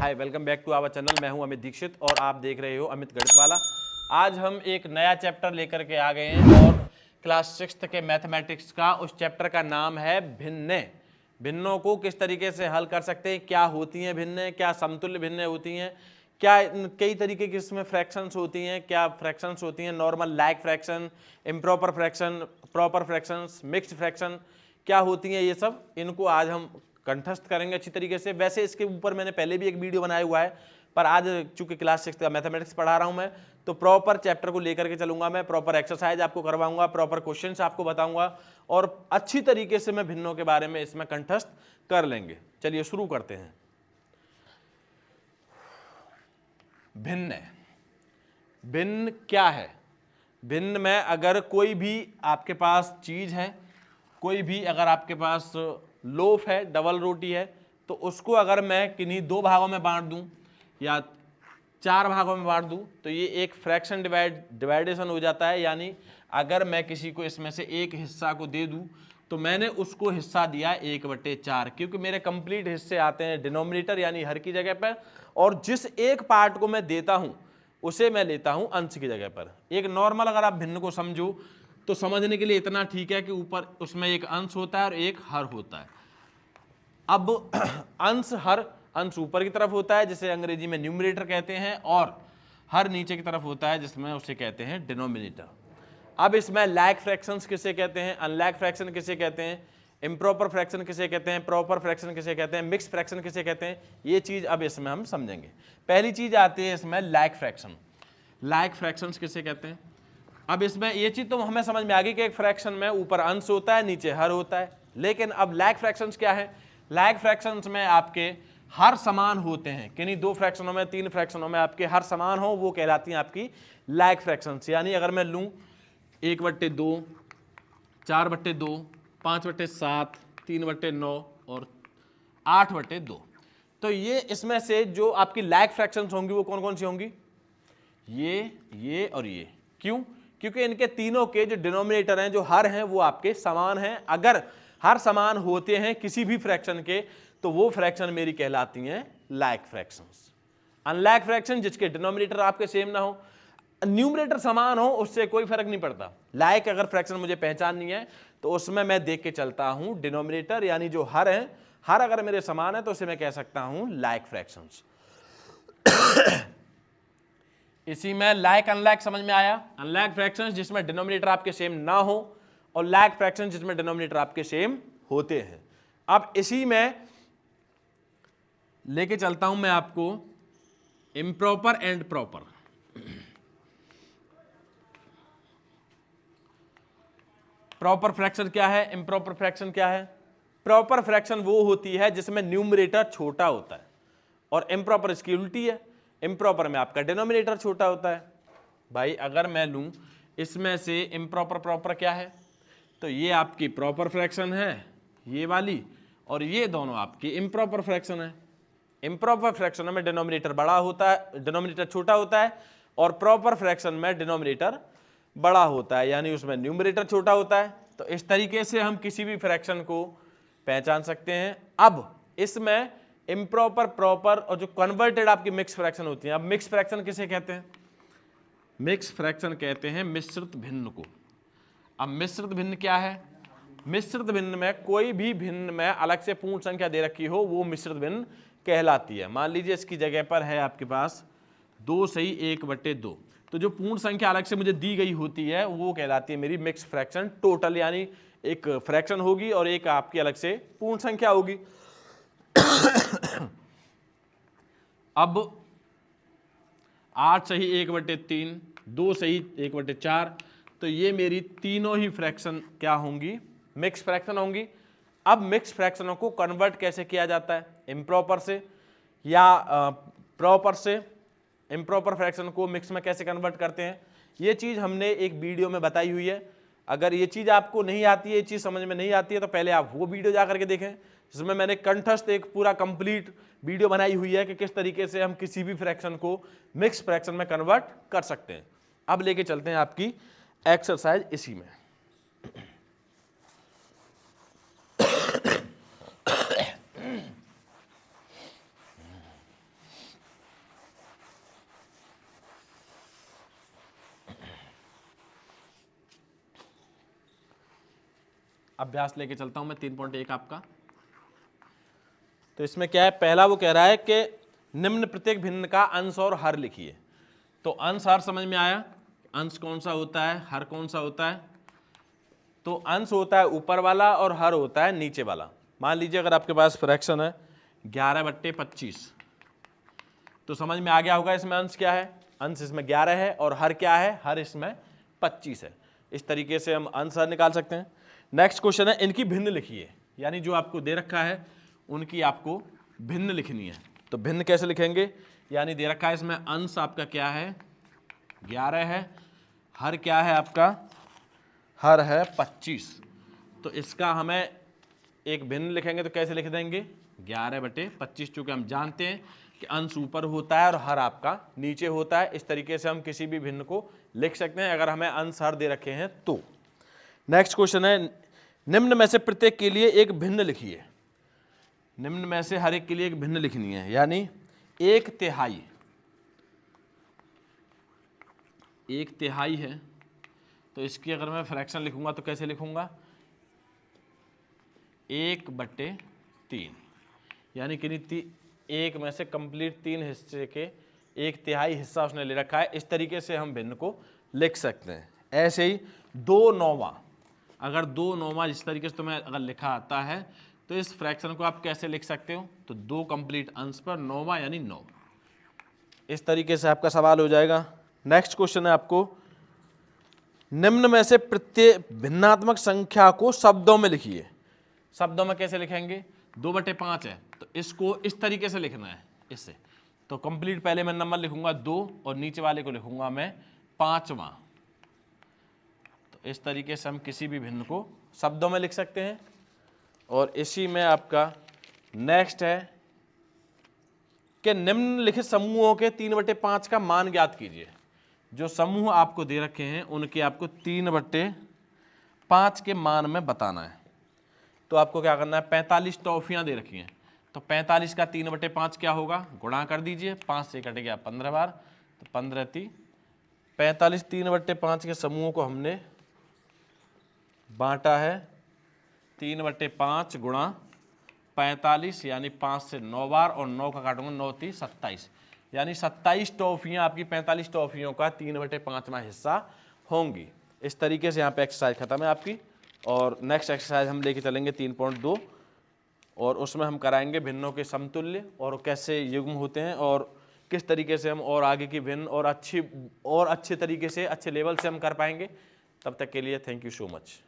Hi, welcome back to our channel. मैं हूं अमित दीक्षित और आप देख रहे हो अमित गणित वाला। आज हम एक नया चैप्टर लेकर के आ गए हैं और क्लास 6th के मैथमेटिक्स का उस चैप्टर का नाम है भिन्नें। भिन्नों को किस तरीके से हल कर सकते हैं, क्या होती हैं भिन्नें, क्या समतुल्य भिन्नें होती हैं, क्या कई तरीके की इसमें फ्रैक्शंस होती हैं, क्या फ्रैक्शंस होती हैं, normal like fraction, improper fraction, proper fractions, mixed fraction क्या होती हैं, ये सब इनको आज हम कंठस्थ करेंगे अच्छी तरीके से। वैसे इसके ऊपर मैंने पहले भी एक वीडियो बनाया हुआ है, पर आज चूंकि क्लास 6 का मैथमेटिक्स पढ़ा रहा हूं मैं, तो प्रॉपर चैप्टर को लेकर के चलूंगा मैं, प्रॉपर एक्सरसाइज आपको करवाऊंगा, प्रॉपर क्वेश्चंस आपको बताऊंगा और अच्छी तरीके से मैं भिन्नों के बारे में इसमें कंठस्थ कर लेंगे। चलिए शुरू करते हैं। भिन्न, भिन्न क्या है? भिन्न में अगर कोई भी आपके पास चीज है, कोई भी अगर आपके पास लोफ है, डबल रोटी है, तो उसको अगर मैं किन्हीं दो भागों में बांट दूं या चार भागों में बांट दूं तो ये एक फ्रैक्शन डिवाइडेशन हो जाता है। यानी अगर मैं किसी को इसमें से एक हिस्सा को दे दूं तो मैंने उसको हिस्सा दिया 1/4, क्योंकि मेरे कंप्लीट हिस्से आते हैं डिनोमिनेटर यानी हर की जगह पर, और जिस एक पार्ट को मैं देता हूं उसे मैं लेता हूं अंश की जगह पर। एक नॉर्मल अगर आप भिन्न को समझो तो समझने के लिए इतना ठीक है कि ऊपर उसमें एक अंश होता है और एक हर होता है। अब अंश हर, अंश ऊपर की तरफ होता है जिसे अंग्रेजी में न्यूमरेटर कहते हैं, और हर नीचे की तरफ होता है जिसमें उसे कहते हैं डिनोमिनेटर। अब इसमें लाइक फ्रैक्शंस किसे कहते हैं, अनलाइक फ्रैक्शन किसे कहते हैं, इम्प्रॉपर फ्रैक्शन किसे कहते हैं, प्रॉपर फ्रैक्शन किसे कहते हैं, मिक्स फ्रैक्शन किसे कहते हैं, ये चीज अब इसमें हम समझेंगे। पहली चीज आती है इसमें लाइक फ्रैक्शन। लाइक फ्रैक्शंस किसे कहते हैं? अब इसमें ये चीज तो हमें समझ में आ गई कि एक फ्रैक्शन में ऊपर अंश होता है, नीचे हर होता है। लेकिन अब लाइक फ्रैक्शंस क्या है? लाइक फ्रैक्शंस में आपके हर समान होते हैं, किन्हीं दो फ्रैक्शनों में, तीन फ्रैक्शनों में आपके हर समान हो, वो कहलाती हैं आपकी लाइक फ्रैक्शंस। यानी अगर मैं लूं 1/2, 4/2, 5/7, 3/9 और 8/2, तो ये इसमें से जो आपकी लाइक फ्रैक्शंस होंगी वो कौन कौन सी होंगी? ये और ये। क्यों? क्योंकि इनके तीनों के जो डिनोमिनेटर हैं, जो हर हैं, वो आपके समान हैं। अगर हर समान होते हैं किसी भी फ्रैक्शन के तो वो फ्रैक्शन मेरी कहलाती हैं लाइक फ्रैक्शंस। अनलाइक फ्रैक्शन जिसके डिनोमिनेटर आपके सेम ना हो, न्यूमरेटर समान हो, उससे कोई फर्क नहीं पड़ता। लाइक अगर फ्रैक्शन मुझे पहचाननी है तो उसमें मैं देख के चलता हूं डिनोमिनेटर, यानी जो हर है, हर अगर मेरे समान है तो उसे मैं कह सकता हूं लाइक फ्रैक्शंस। इसी में लाइक अनलाइक समझ में आया। अनलाइक फ्रैक्शंस जिसमें डिनोमिनेटर आपके सेम ना हो, और लाइक फ्रैक्शन जिसमें डिनोमिनेटर आपके सेम होते हैं। अब इसी में लेके चलता हूं मैं आपको improper and proper. Proper fraction क्या है, इम्प्रॉपर फ्रैक्शन क्या है? प्रॉपर फ्रैक्शन वो होती है जिसमें न्यूमरेटर छोटा होता है, और इम्प्रॉपर इसकी उल्टी है। इम्प्रॉपर में आपका डिनोमिनेटर छोटा होता है। भाई अगर मैं लूं इसमें से इम्प्रॉपर प्रॉपर क्या है, तो ये आपकी प्रॉपर फ्रैक्शन है ये वाली, और ये दोनों आपकी इम्प्रॉपर फ्रैक्शन है। इम्प्रॉपर फ्रैक्शन में डिनोमिनेटर बड़ा होता है, डिनोमिनेटर छोटा होता है, और प्रॉपर फ्रैक्शन में डिनोमिनेटर बड़ा होता है, यानी उसमें न्यूमरेटर छोटा होता है। तो इस तरीके से हम किसी भी फ्रैक्शन को पहचान सकते हैं। अब इसमें इम्प्रॉपर, प्रॉपर और जो कन्वर्टेड आपकी मिक्स फ्रैक्शन होती है। अब मिक्स फ्रैक्शन किसे कहते हैं? मिक्स फ्रैक्शन कहते हैं मिश्रित भिन्न को। अब मिश्रित भिन्न क्या है? मिश्रित भिन्न में कोई भी भिन्न में अलग से पूर्ण संख्या दे रखी हो वो मिश्रित भिन्न कहलाती है। मान लीजिए इसकी जगह पर है आपके पास 2 सही 1/2, तो जो पूर्ण संख्या अलग से मुझे दी गई होती है वो कहलाती है मेरी मिक्स फ्रैक्शन टोटल, यानी एक फ्रैक्शन होगी और एक आपकी अलग से पूर्ण संख्या होगी। अब 8 सही 1/3, 2 सही 1/4, तो ये मेरी तीनों ही फ्रैक्शन क्या होंगी? मिक्स फ्रैक्शन होंगी। अब मिक्स फ्रैक्शनों को कन्वर्ट कैसे किया जाता है? इम्प्रॉपर से या प्रॉपर से। इम्प्रॉपर फ्रैक्शन को मिक्स में कैसे कन्वर्ट करते हैं, ये चीज हमने एक वीडियो में बताई हुई है। अगर ये चीज आपको नहीं आती है, ये चीज समझ में नहीं आती है, तो पहले आप वो वीडियो जाकर के देखें जिसमें मैंने कंठस्थ एक पूरा कंप्लीट वीडियो बनाई हुई है कि किस तरीके से हम किसी भी फ्रैक्शन को मिक्स फ्रैक्शन में कन्वर्ट कर सकते हैं। अब लेके चलते हैं आपकी एक्सरसाइज इसी में। अभ्यास लेके चलता हूं मैं 3.1 आपका। तो इसमें क्या है, पहला वो कह रहा है कि निम्न प्रत्येक भिन्न का अंश और हर लिखिए। तो अंश हर समझ में आया, अंश कौन सा होता है, हर कौन सा होता है। तो अंश होता है ऊपर वाला और हर होता है नीचे वाला। मान लीजिए अगर आपके पास फ्रैक्शन है 11/25, तो समझ में आ गया होगा इसमें अंश क्या है, अंश इसमें 11 है और हर क्या है, हर इसमें 25 है। इस तरीके से हम अंश हर निकाल सकते हैं। नेक्स्ट क्वेश्चन है इनकी भिन्न लिखिए, यानी जो आपको दे रखा है उनकी आपको भिन्न लिखनी है। तो भिन्न कैसे लिखेंगे, यानी दे रखा है इसमें अंश आपका क्या है 11 है, हर क्या है आपका, हर है 25। तो इसका हमें एक भिन्न लिखेंगे तो कैसे लिख देंगे 11/25, चूंकि हम जानते हैं कि अंश ऊपर होता है और हर आपका नीचे होता है। इस तरीके से हम किसी भी भिन्न को लिख सकते हैं अगर हमें अंश हर दे रखे हैं तो। नेक्स्ट क्वेश्चन है निम्न में से प्रत्येक के लिए एक भिन्न लिखिए। निम्न में से हर एक के लिए एक भिन्न लिखनी है, यानी 1/3, 1/3 है तो इसकी अगर मैं फ्रैक्शन लिखूंगा तो कैसे लिखूंगा 1/3, यानी कि एक में से कंप्लीट 3 हिस्से के 1/3 हिस्सा उसने ले रखा है। इस तरीके से हम भिन्न को लिख सकते हैं। ऐसे ही 2/9, अगर 2/9 जिस तरीके से तुम्हें अगर लिखा आता है तो इस फ्रैक्शन को आप कैसे लिख सकते हो, तो 2 कंप्लीट अंश पर 9वां यानी 9। इस तरीके से आपका सवाल हो जाएगा। नेक्स्ट क्वेश्चन है आपको निम्न में से प्रत्येक भिन्नात्मक संख्या को शब्दों में लिखिए। शब्दों में कैसे लिखेंगे, 2/5 है तो इसको इस तरीके से लिखना है इससे। तो कंप्लीट पहले मैं नंबर लिखूंगा 2 और नीचे वाले को लिखूंगा मैं 5वां। तो इस तरीके से हम किसी भी भिन्न को शब्दों में लिख सकते हैं। और इसी में आपका नेक्स्ट है कि निम्नलिखित समूहों के 3/5 का मान ज्ञात कीजिए। जो समूह आपको दे रखे हैं उनके आपको 3/5 के मान में बताना है। तो आपको क्या करना है, 45 टॉफियां दे रखी हैं तो 45 का 3/5 क्या होगा, गुणा कर दीजिए, 5 से कट गया 15 बार, तो 15 45 3/5 के समूहों को हमने बांटा है 3/5 गुणा 45, यानी 5 से 9 बार और 9 का काटूंगा 9 3 27, यानी 27 टॉफियां आपकी 45 टॉफियों का 3/5वां हिस्सा होंगी। इस तरीके से यहाँ पे एक्सरसाइज खत्म है आपकी। और नेक्स्ट एक्सरसाइज हम लेके चलेंगे 3.2 और उसमें हम कराएंगे भिन्नों के समतुल्य और कैसे युग्म होते हैं और किस तरीके से हम और आगे की भिन्न और अच्छे तरीके से अच्छे लेवल से हम कर पाएंगे। तब तक के लिए थैंक यू सो मच।